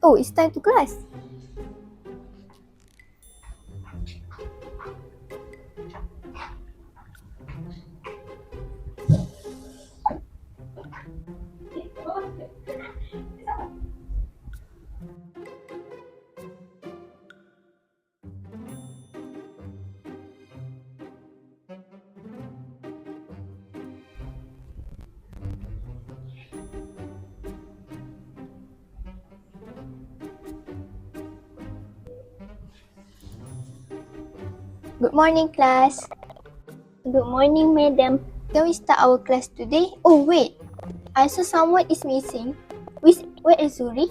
Oh, it's time to class. Good morning, class. Good morning, madam. Can we start our class today? Oh, wait. I saw someone is missing. Where is Zuhri?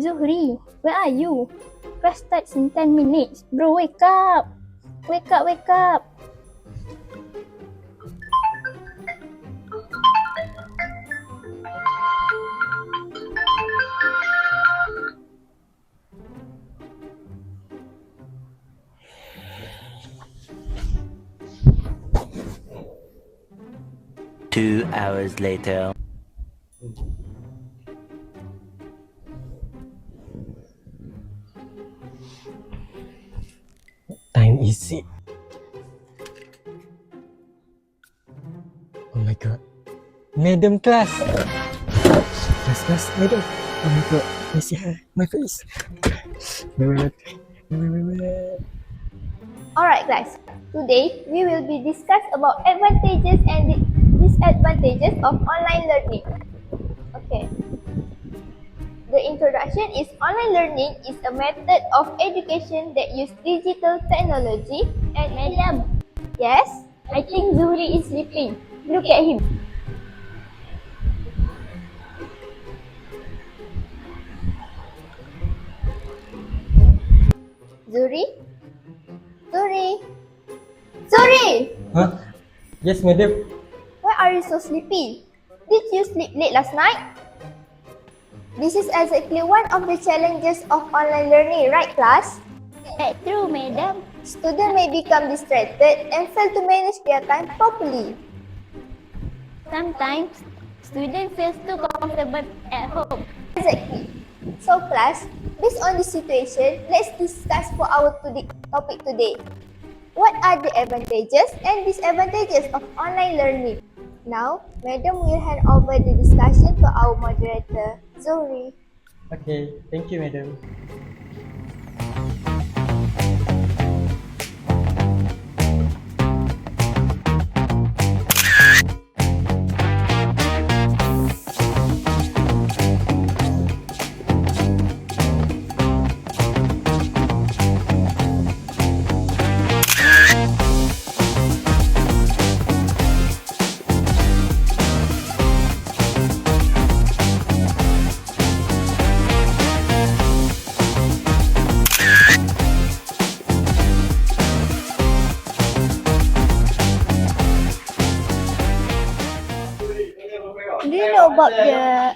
Zuhri, where are you? Class starts in 10 minutes. Bro, wake up. Wake up, wake up. Two hours later. Time is it? Oh my god. Madam class. Class, madam. Oh my god. Fasihah, my face. Wait. Alright, class. Today, we will be discuss about advantages and disadvantages of online learning. Okay. The introduction is online learning is a method of education that use digital technology and Madam, yes, I think Zuhri is sleeping. Look at him. Zuhri? Zuhri? Zuhri! Huh? Yes, madam. Why are you so sleepy? Did you sleep late last night? This is exactly one of the challenges of online learning, right, class? That's true, madam. Students may become distracted and fail to manage their time properly. Sometimes, student feels too comfortable at home. Exactly. So, class, based on this situation, let's discuss for our topic today. What are the advantages and disadvantages of online learning? Now, Madam will hand over the discussion to our moderator, Zuhri. Okay, thank you, madam. Do you know about the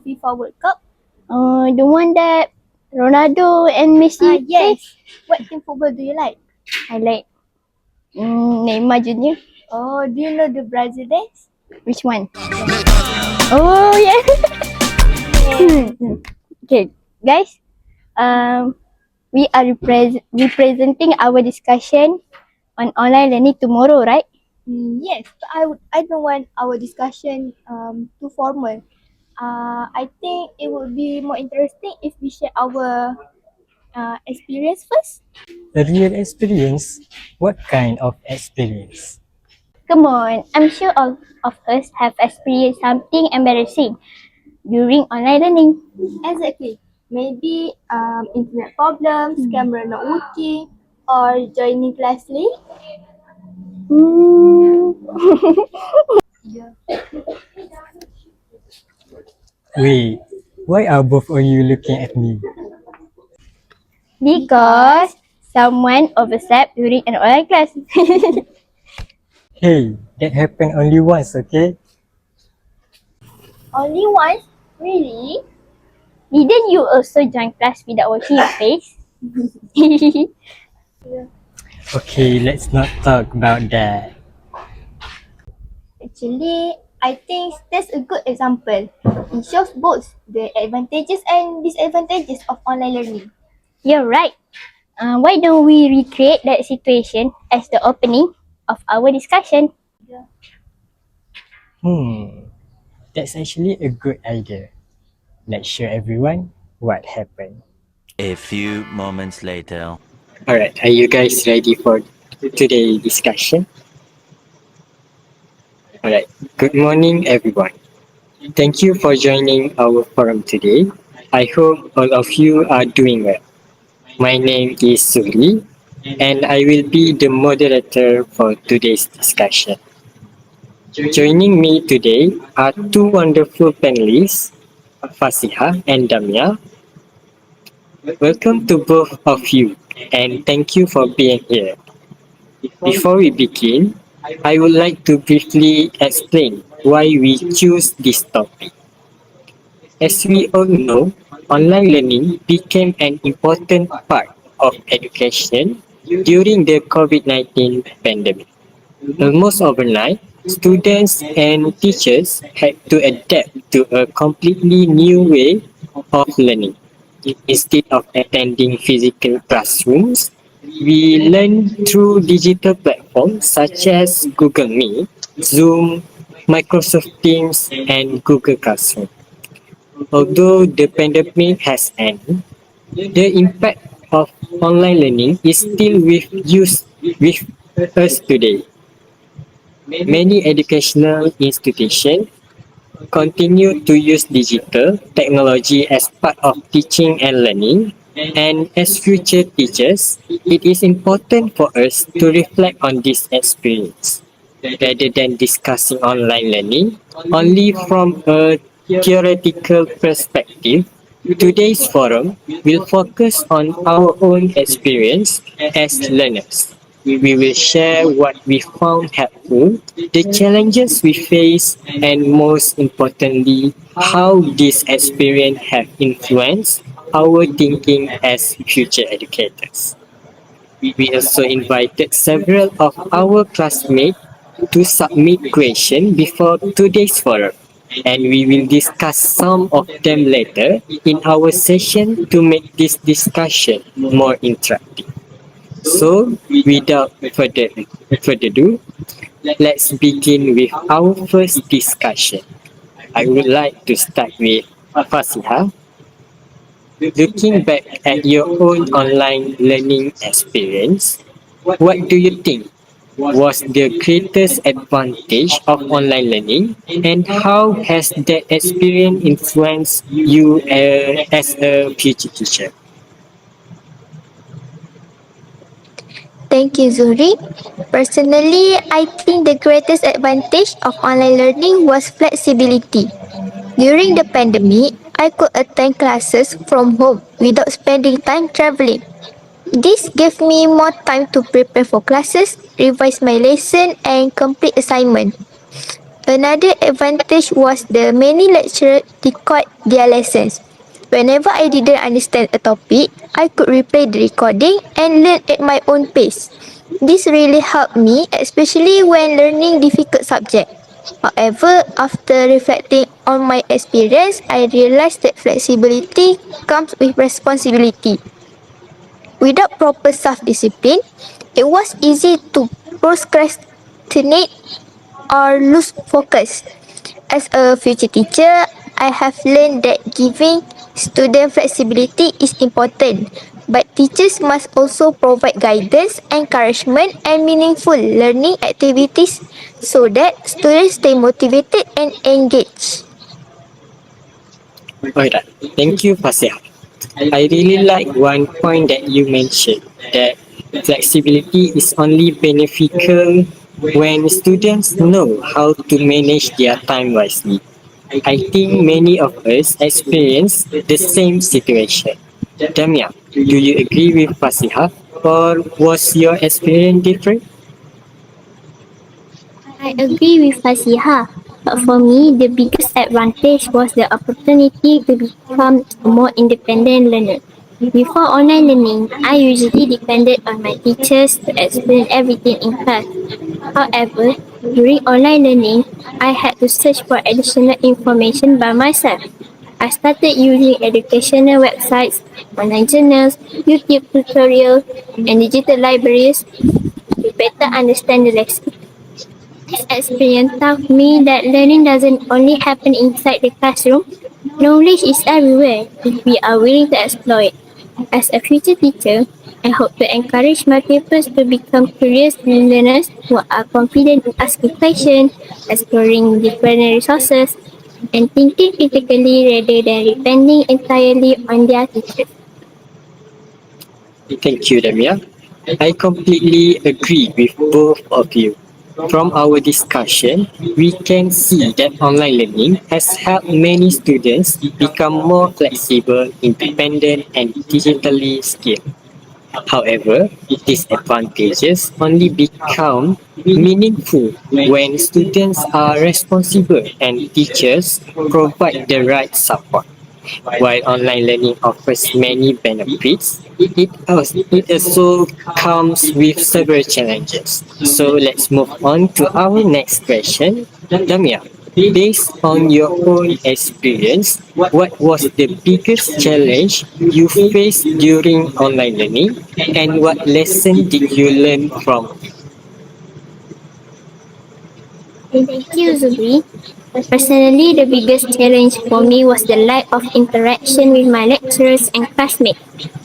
FIFA World Cup? The one that Ronaldo and Messi play? Yes. What team football do you like? I like Neymar Junior. Oh, do you know the Brazilians? Which one? Oh, yeah. Okay, guys. We are representing our discussion on online learning tomorrow, right? Yes, but I don't want our discussion too formal. I think it would be more interesting if we share our experience first. A real experience? What kind of experience? Come on, I'm sure all of us have experienced something embarrassing during online learning. Exactly. Maybe internet problems, camera not working, or joining class late. Yeah. Wait, why are both of you looking at me? Because Someone overslept during an online class. Hey, that happened only once, okay? Only once? Really? Didn't you also join class without washing your face? Okay, let's not talk about that. Actually, I think that's a good example. It shows both the advantages and disadvantages of online learning. You're right. Why don't we recreate that situation as the opening of our discussion? That's actually a good idea. Let's show everyone what happened. A few moments later. Alright, are you guys ready for today's discussion? Alright, good morning everyone. Thank you for joining our forum today. I hope all of you are doing well. My name is Zuhri and I will be the moderator for today's discussion. Joining me today are two wonderful panelists, Fasihah and Damia. Welcome to both of you and thank you for being here. Before we begin, I would like to briefly explain why we choose this topic. As we all know, online learning became an important part of education during the COVID-19 pandemic. Almost overnight, students and teachers had to adapt to a completely new way of learning. Instead of attending physical classrooms, we learn through digital platforms such as Google Meet, Zoom, Microsoft Teams, and Google Classroom. Although the pandemic has ended, the impact of online learning is still with us today. Many educational institutions continue to use digital technology as part of teaching and learning, and as future teachers, it is important for us to reflect on this experience rather than discussing online learning only from a theoretical perspective. Today's forum will focus on our own experience as learners. We will share what we found helpful, the challenges we face, and most importantly, how this experience have influenced our thinking as future educators. We also invited several of our classmates to submit questions before today's forum, and we will discuss some of them later in our session to make this discussion more interactive. So, without further ado, let's begin with our first discussion. I would like to start with Fasihah. Looking back at your own online learning experience, what do you think was the greatest advantage of online learning, and how has that experience influenced you as a future teacher? Thank you, Zuhri. Personally, I think the greatest advantage of online learning was flexibility. During the pandemic, I could attend classes from home without spending time traveling. This gave me more time to prepare for classes, revise my lesson, and complete assignment. Another advantage was the many lecturers record their lessons. Whenever I didn't understand a topic, I could replay the recording and learn at my own pace. This really helped me, especially when learning difficult subjects. However, after reflecting on my experience, I realized that flexibility comes with responsibility. Without proper self-discipline, it was easy to procrastinate or lose focus. As a future teacher, I have learned that giving student flexibility is important, but teachers must also provide guidance, encouragement, and meaningful learning activities so that students stay motivated and engaged. Alright, thank you, Fasihah. I really like one point that you mentioned, that flexibility is only beneficial when students know how to manage their time wisely. I think many of us experience the same situation. Damia, do you agree with Fasihah? or was your experience different? I agree with Fasihah, but for me, the biggest advantage was the opportunity to become a more independent learner. Before online learning, I usually depended on my teachers to explain everything in class. However, during online learning, I had to search for additional information by myself. I started using educational websites, online journals, YouTube tutorials, and digital libraries to better understand the lesson. This experience taught me that learning doesn't only happen inside the classroom. Knowledge is everywhere if we are willing to explore it. As a future teacher, I hope to encourage my pupils to become curious learners who are confident in asking questions, exploring different resources, and thinking critically rather than depending entirely on their teachers. Thank you, Damia. I completely agree with both of you. From our discussion, we can see that online learning has helped many students become more flexible, independent, and digitally skilled. However, these advantages only become meaningful when students are responsible and teachers provide the right support. While online learning offers many benefits, it also comes with several challenges. So let's move on to our next question. Damia, based on your own experience, what was the biggest challenge you faced during online learning and what lesson did you learn from it? Thank you, Zuhri. Personally, the biggest challenge for me was the lack of interaction with my lecturers and classmates.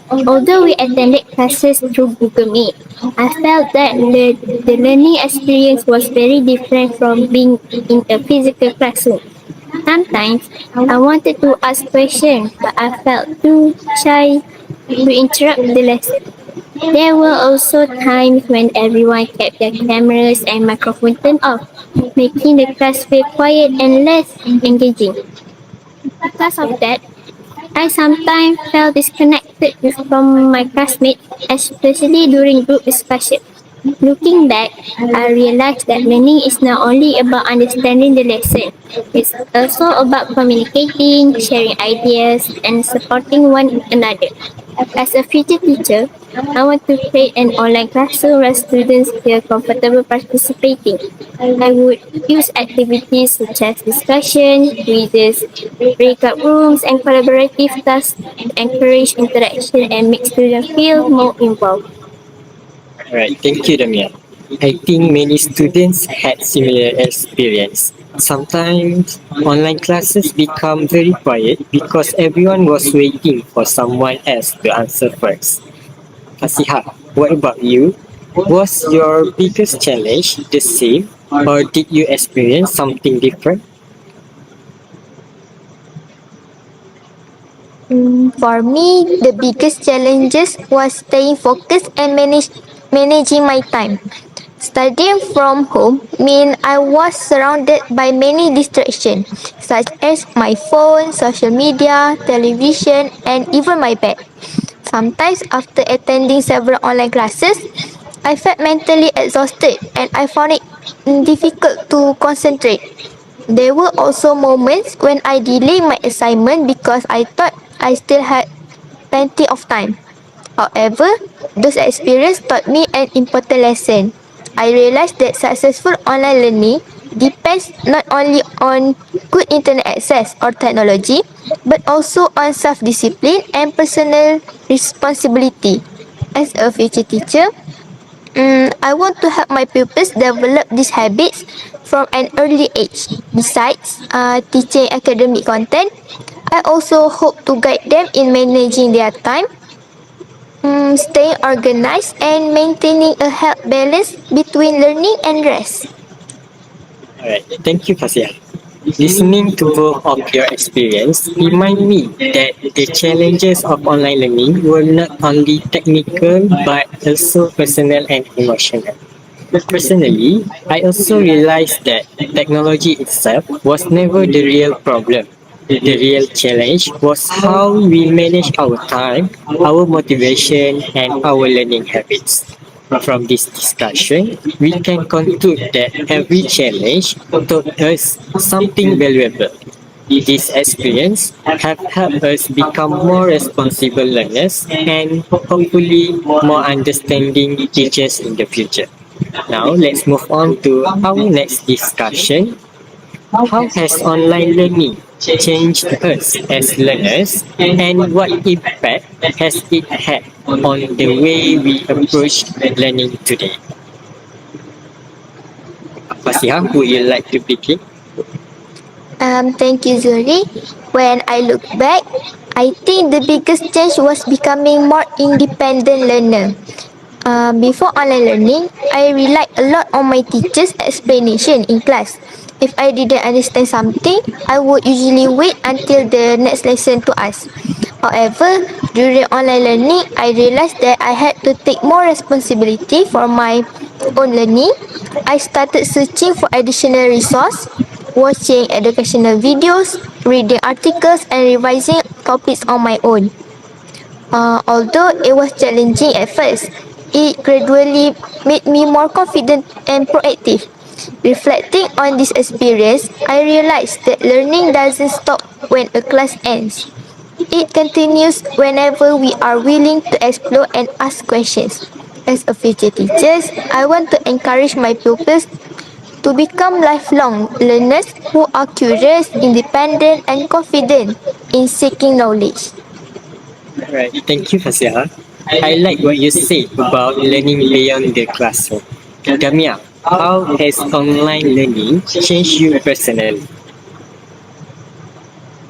Although we attended classes through Google Meet, I felt that the learning experience was very different from being in a physical classroom. Sometimes I wanted to ask questions, but I felt too shy to interrupt the lesson. There were also times when everyone kept their cameras and microphones turned off, making the class feel quiet and less engaging. Because of that, I sometimes felt disconnected from my classmates, especially during group discussion. Looking back, I realized that learning is not only about understanding the lesson, it's also about communicating, sharing ideas, and supporting one another. As a future teacher, I want to create an online classroom where students feel comfortable participating. I would use activities such as discussion, quizzes, breakout rooms, and collaborative tasks to encourage interaction and make students feel more involved. Alright, thank you, Damia. I think many students had similar experience. Sometimes online classes become very quiet because everyone was waiting for someone else to answer first. Fasihah, what about you? Was your biggest challenge the same or did you experience something different? For me, the biggest challenges was staying focused and managing my time. Studying from home meant I was surrounded by many distractions, such as my phone, social media, television, and even my bed. Sometimes, after attending several online classes, I felt mentally exhausted and I found it difficult to concentrate. There were also moments when I delayed my assignment because I thought I still had plenty of time. However, those experiences taught me an important lesson. I realized that successful online learning depends not only on good internet access or technology, but also on self-discipline and personal responsibility. As a future teacher, I want to help my pupils develop these habits from an early age. Besides teaching academic content, I also hope to guide them in managing their time, staying organized, and maintaining a healthy balance between learning and rest. Alright, thank you, Fasihah. Listening to both of your experience remind me that the challenges of online learning were not only technical but also personal and emotional. Personally, I also realized that technology itself was never the real problem. The real challenge was how we manage our time, our motivation, and our learning habits. From this discussion, we can conclude that every challenge taught us something valuable. This experience have helped us become more responsible learners and hopefully more understanding teachers in the future. Now let's move on to our next discussion. How has online learning changed us as learners and what impact has it had on the way we approach learning today? Fasihah, would you like to begin? Thank you, Zuhri. When I look back, I think the biggest change was becoming more independent learner. Before online learning, I relied a lot on my teacher's explanation in class. If I didn't understand something, I would usually wait until the next lesson to ask. However, during online learning, I realized that I had to take more responsibility for my own learning. I started searching for additional resources, watching educational videos, reading articles, and revising topics on my own. Although it was challenging at first, it gradually made me more confident and proactive. Reflecting on this experience, I realized that learning doesn't stop when a class ends. It continues whenever we are willing to explore and ask questions. As a future teacher, I want to encourage my pupils to become lifelong learners who are curious, independent, and confident in seeking knowledge. Right, thank you, Fasihah. I like what you said about learning beyond the classroom. Damia, how has online learning changed you personally?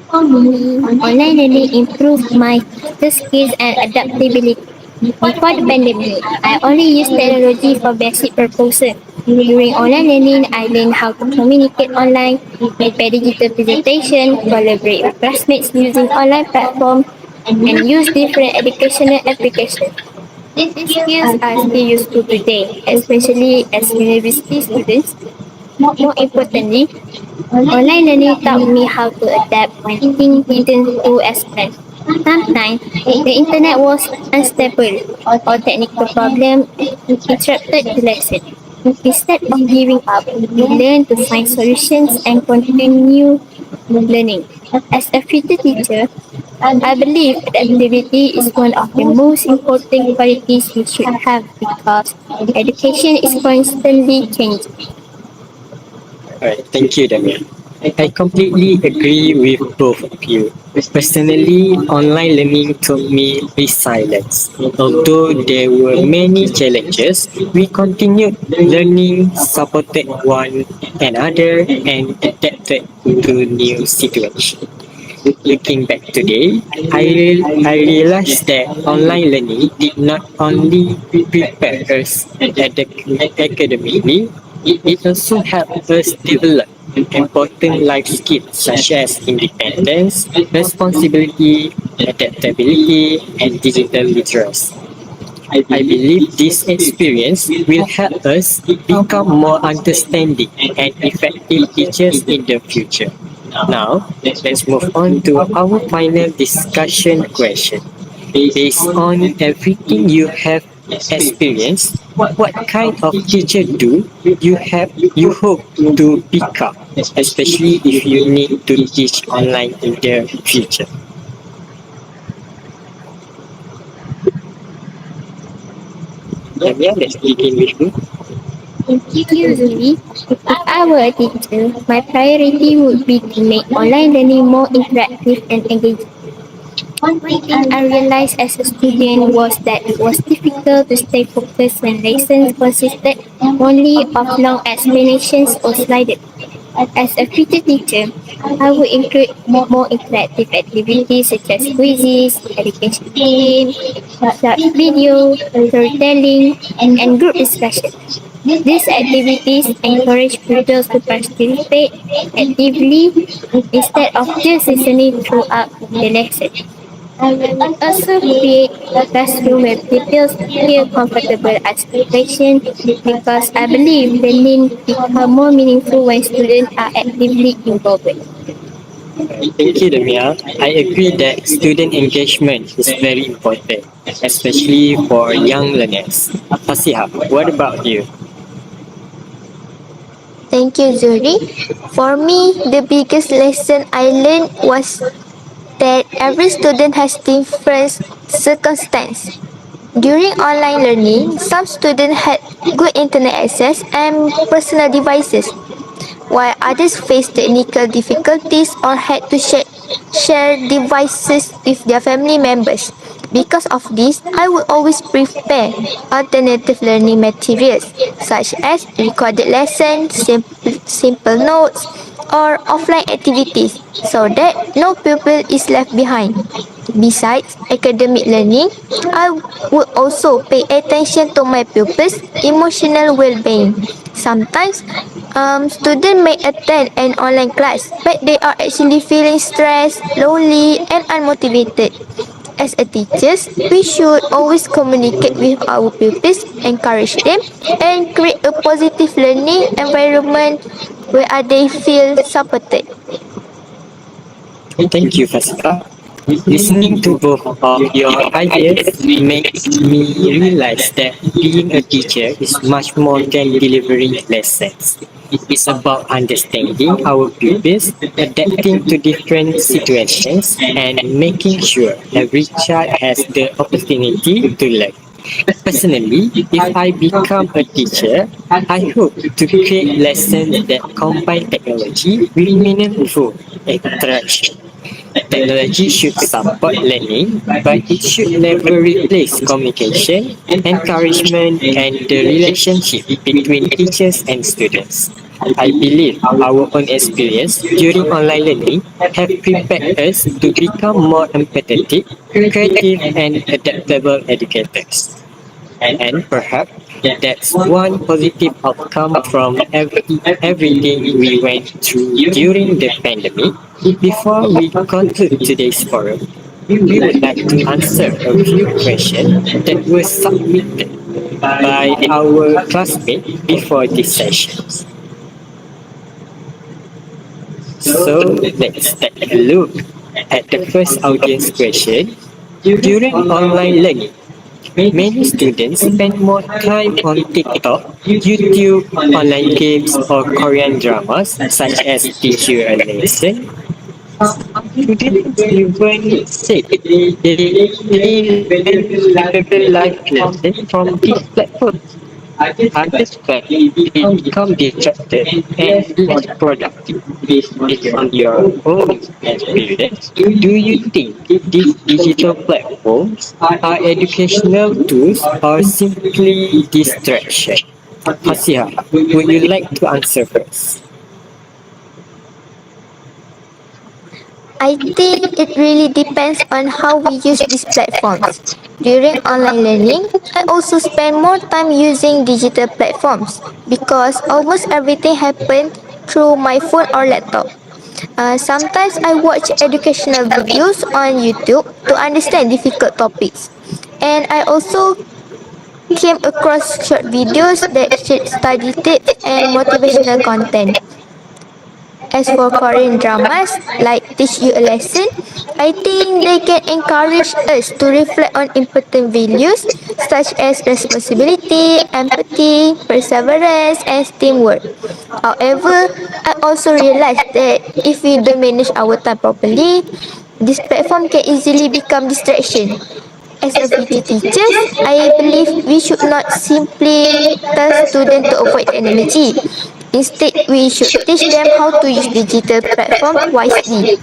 For me, online learning improved my social skills and adaptability. Before the pandemic, I only used technology for basic purposes. During online learning, I learned how to communicate online, prepare digital presentation, collaborate with classmates using online platforms, and use different educational applications. These skills are still useful today, especially as university students. More importantly, online learning taught me how to adapt when things didn't go as planned. Sometimes, the internet was unstable or technical problems interrupted the lesson. Instead of giving up, we learned to find solutions and continue learning. As a future teacher, I believe adaptability is one of the most important qualities we should have because education is constantly changing. Alright, thank you, Damia. I completely agree with both of you. Personally, online learning taught me resilience. Although there were many challenges, we continued learning, supported one another, and adapted to new situations. Looking back today, I realized that online learning did not only prepare us academically, it also helped us develop important life skills such as independence, responsibility, adaptability, and digital literacy. I believe this experience will help us become more understanding and effective teachers in the future. Now, let's move on to our final discussion question. Based on everything you have experienced, what kind of teacher do you hope to become, especially if you need to teach online in the future? Damia, let's begin with you. Usually, if I were a teacher, my priority would be to make online learning more interactive and engaging. One thing I realized as a student was that it was difficult to stay focused when lessons consisted only of long explanations or slided. As a future teacher, I would include more interactive activities such as quizzes, education games, short video, storytelling, and group discussion. These activities encourage pupils to participate actively instead of just listening throughout the lesson. I would also create a classroom where pupils feel comfortable asking questions because I believe learning becomes more meaningful when students are actively involved. Thank you, Damia. I agree that student engagement is very important, especially for young learners. Fasihah, what about you? Thank you, Zuhri. For me, the biggest lesson I learned was that every student has different circumstance. During online learning, some students had good internet access and personal devices, while others faced technical difficulties or had to share devices with their family members. Because of this, I would always prepare alternative learning materials such as recorded lessons, simple notes, or offline activities so that no pupil is left behind. Besides academic learning, I would also pay attention to my pupils' emotional well-being. Sometimes, students may attend an online class, but they are actually feeling stressed, lonely, and unmotivated. As a teachers, we should always communicate with our pupils, encourage them, and create a positive learning environment where they feel supported. Thank you, Fasihah. Listening to both of your ideas makes me realize that being a teacher is much more than delivering lessons. It's about understanding our pupils, adapting to different situations, and making sure every child has the opportunity to learn. Personally, if I become a teacher, I hope to create lessons that combine technology with meaningful interaction. Technology should support learning, but it should never replace communication, encouragement, and the relationship between teachers and students. I believe our own experience during online learning have prepared us to become more empathetic, creative, and adaptable educators. And perhaps that's one positive outcome from everything we went through during the pandemic. Before we conclude today's forum, we would like to answer a few questions that were submitted by our classmates before this session. So let's take a look at the first audience question. During online learning, many students spend more time on TikTok, YouTube, online games, or Korean dramas, such as Teach You a Lesson. Some students even say they learn life lessons from these platforms. Others felt they become distracted and less productive. Based on your own experience, do you think these digital platforms are educational tools or simply distraction? Fasihah, would you like to answer first? I think it really depends on how we use these platforms. During online learning, I also spend more time using digital platforms because almost everything happens through my phone or laptop. Sometimes I watch educational videos on YouTube to understand difficult topics. And I also came across short videos that share study tips and motivational content. As for Korean dramas, like Teach You a Lesson, I think they can encourage us to reflect on important values such as responsibility, empathy, perseverance, and teamwork. However, I also realize that if we don't manage our time properly, this platform can easily become distraction. As a VT teachers, I believe we should not simply tell students to avoid technology. Instead, we should teach them how to use digital platform wisely,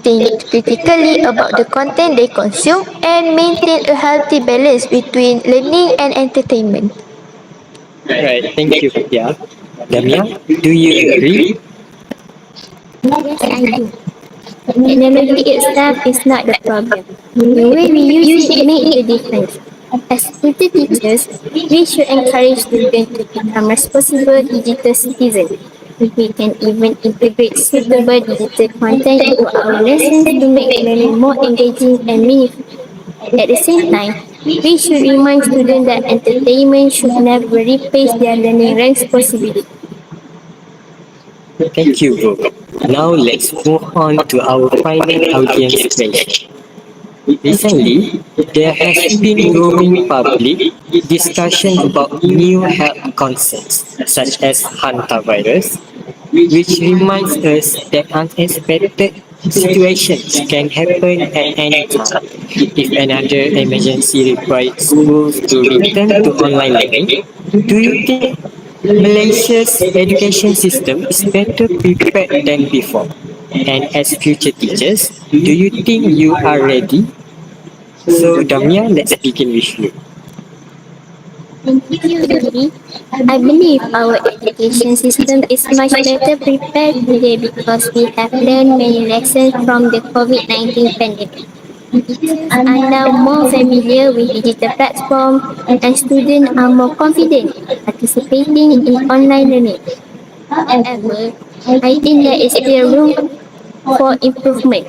think critically about the content they consume, and maintain a healthy balance between learning and entertainment. Right, thank you, Fatia. Damia, do you agree? Yes, I do. Technology itself is not the problem. The way we use it makes the difference. As future teachers, we should encourage students to become responsible digital citizens. We can even integrate suitable digital content into our lessons to make learning more engaging and meaningful. At the same time, we should remind students that entertainment should never replace their learning responsibility. Thank you, bro. Now let's move on to our final audience question. Recently, there has been growing public discussion about new health concerns such as hantavirus, which reminds us that unexpected situations can happen at any time. If another emergency requires schools to return to online learning, do you think Malaysia's education system is better prepared than before? And as future teachers, do you think you are ready? So, Damia, let's begin with you. Thank you, Zuhri. I believe our education system is much better prepared today because we have learned many lessons from the COVID-19 pandemic. Teachers are now more familiar with digital platforms and students are more confident in participating in online learning. However, I think there is still room for improvement,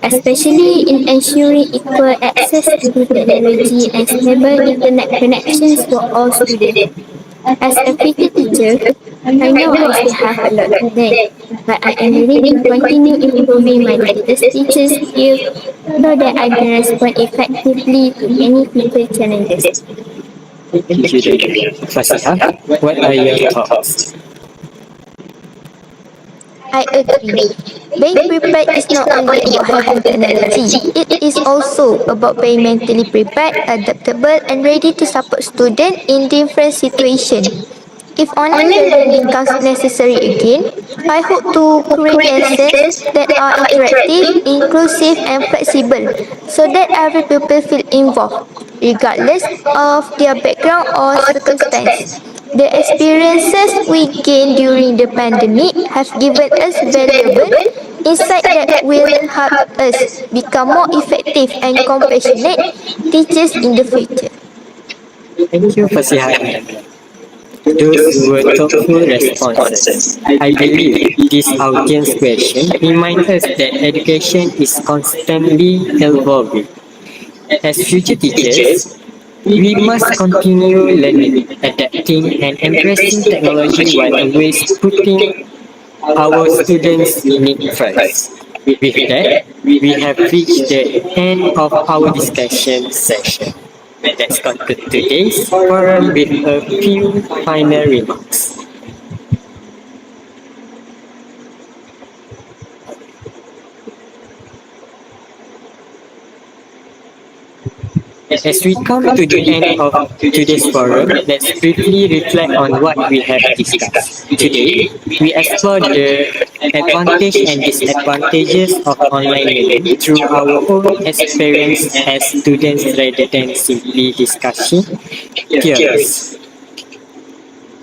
especially in ensuring equal access to technology and stable internet connections for all students. As a future teacher, I know I still have a lot to learn, but I am willing to continue improving my latest teacher skills so that I can respond effectively to any future challenges. Thank you, Damia. Fasihah, what are your thoughts? I agree. Being prepared is not only about having technology, it is also about being mentally prepared, adaptable, and ready to support students in different situations. If online learning becomes necessary again, I hope to create lessons that are interactive, inclusive, and flexible so that every pupil feel involved, regardless of their background or circumstance. The experiences we gained during the pandemic have given us valuable insight that will help us become more effective and compassionate teachers in the future. Thank you, Fasihah and Damia. Those were thoughtful responses. I believe this audience question reminds us that education is constantly evolving. As future teachers, we must continue learning, adapting, and embracing technology while always putting our students' needs first. With that, we have reached the end of our discussion session. Let's conclude today's forum with a few final remarks. As we come to the end of today's forum, let's briefly reflect on what we have discussed. Today, we explored the advantages and disadvantages of online learning through our own experience as students rather than simply discussing theories.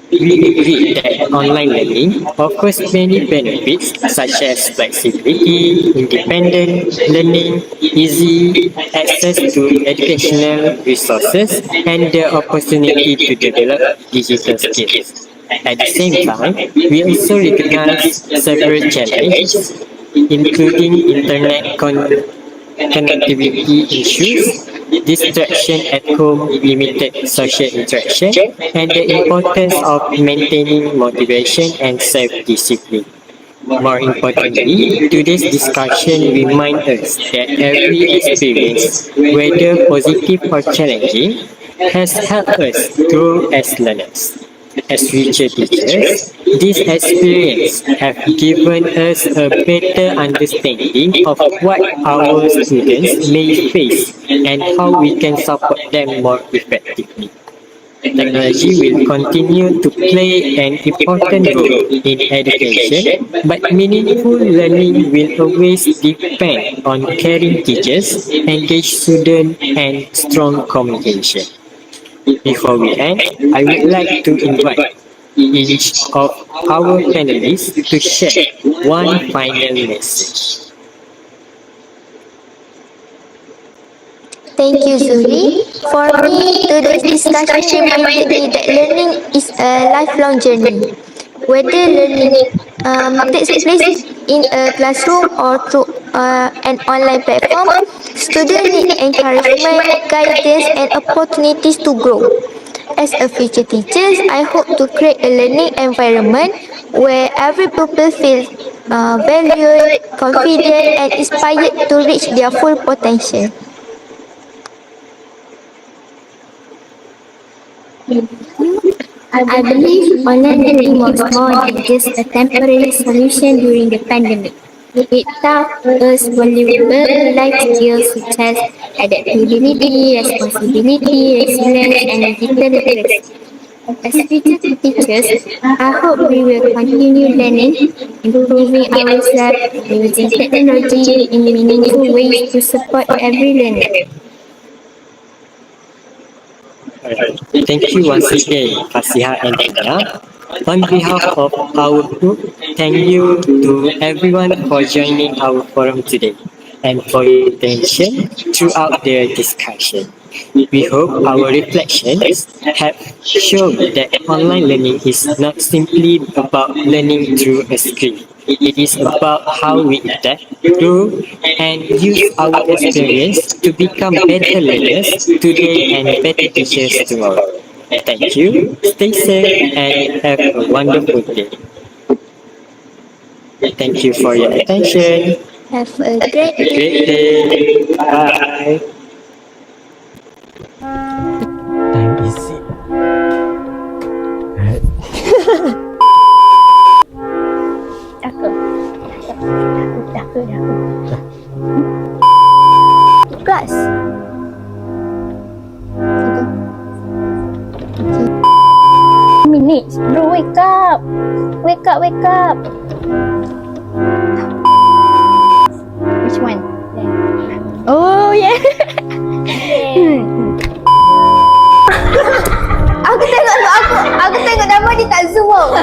We agreed that online learning offers many benefits such as flexibility, independent learning, easy access to educational resources, and the opportunity to develop digital skills. At the same time, we also recognize several challenges, including internet connectivity issues, distraction at home, limited social interaction, and the importance of maintaining motivation and self-discipline. More importantly, today's discussion reminds us that every experience, whether positive or challenging, has helped us grow as learners. As future teachers, these experiences have given us a better understanding of what our students may face and how we can support them more effectively. Technology will continue to play an important role in education, but meaningful learning will always depend on caring teachers, engaged students, and strong communication. Before we end, I would like to invite each of our panelists to share one final message. Thank you, Zuhri. For me, today's discussion reminded me that learning is a lifelong journey. Whether learning takes place in a classroom or through an online platform, students need encouragement, guidance, and opportunities to grow. As a future teacher, I hope to create a learning environment where every pupil feels valued, confident, and inspired to reach their full potential. I believe online learning was more than just a temporary solution during the pandemic. It taught us valuable life skills such as adaptability, responsibility, resilience, and digital literacy. As future teachers, I hope we will continue learning, improving ourselves, and using technology in meaningful ways to support every learner. Alright. Thank you once again, Fasihah and Damia. On behalf of our group, thank you to everyone for joining our forum today and for your attention throughout the discussion. We hope our reflections have shown that online learning is not simply about learning through a screen. It is about how we adapt, grow, and use our experience to become better learners today and better teachers tomorrow. Thank you, stay safe, and have a wonderful day. Thank you for your attention. Have a great Have a great day. Bye. Time is it? Cakap. Kelas. Minutes. Bro, wake up. Wake up, wake up. Which one? Oh, yeah. Aku tengok nama dia tak zoom out.